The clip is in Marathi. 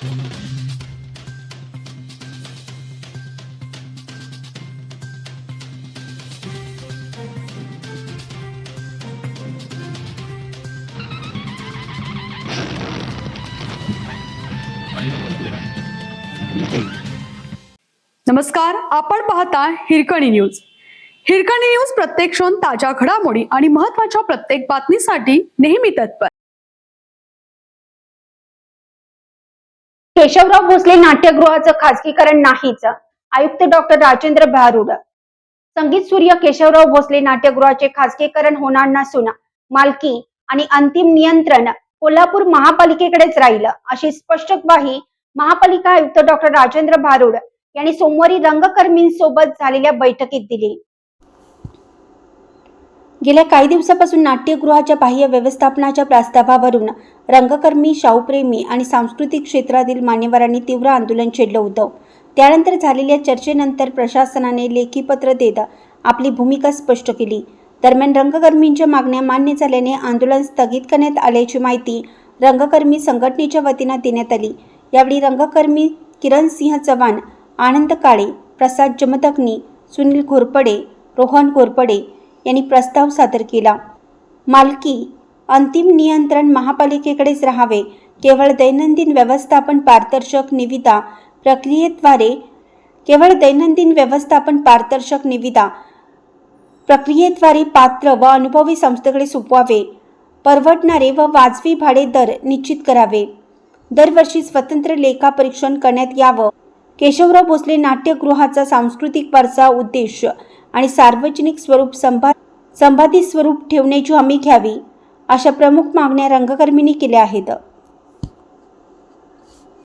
नमस्कार, आपण पाहता हिरकणी न्यूज. हिरकणी न्यूज प्रत्येक क्षण ताज्या घडामोडी आणि महत्त्वाच्या प्रत्येक बातमीसाठी नेहमी तत्पर. केशवराव भोसले नाट्यगृहाचं खासगीकरण नाहीच, आयुक्त डॉक्टर राजेंद्र भारुड. संगीत सूर्य केशवराव भोसले नाट्यगृहाचे खासगीकरण होणार नसून मालकी आणि अंतिम नियंत्रण कोल्हापूर महापालिकेकडेच राहील, अशी स्पष्ट ग्वाही महापालिका आयुक्त डॉक्टर राजेंद्र भारुड यांनी सोमवारी रंगकर्मींसोबत झालेल्या बैठकीत दिली. गेल्या काही दिवसापासून नाट्यगृहाच्या बाह्य व्यवस्थापनाच्या प्रस्तावावरून रंगकर्मी, शाहूप्रेमी आणि सांस्कृतिक क्षेत्रातील मान्यवरांनी तीव्र आंदोलन छेडलं होतं. त्यानंतर झालेल्या चर्चेनंतर प्रशासनाने लेखी पत्र देत आपली भूमिका स्पष्ट केली. दरम्यान रंगकर्मींच्या मागण्या मान्य झाल्याने आंदोलन स्थगित करण्यात आल्याची माहिती रंगकर्मी संघटनेच्या वतीनं देण्यात आली. यावेळी रंगकर्मी किरणसिंह चव्हाण, आनंद काळे, प्रसाद जमदग्नी, सुनील घोरपडे, रोहन घोरपडे यांनी प्रस्ताव सादर केला. मालकी, अंतिम नियंत्रण महापालिकेकडेच राहावे. केवळ दैनंदिन व्यवस्थापन पारदर्शक निविदा प्रक्रियेद्वारे पात्र व अनुभवी संस्थेकडे सोपवावे. परवडणारे व वाजवी भाडे दर निश्चित करावे. दरवर्षी स्वतंत्र लेखा परीक्षण करण्यात यावं. केशवराव भोसले नाट्यगृहाचा सांस्कृतिक वारसा, उद्देश आणि सार्वजनिक स्वरूप संपादित स्वरूप ठेवण्याची हमी घ्यावी, अशा प्रमुख मागण्या रंगकर्मींनी केल्या आहेत.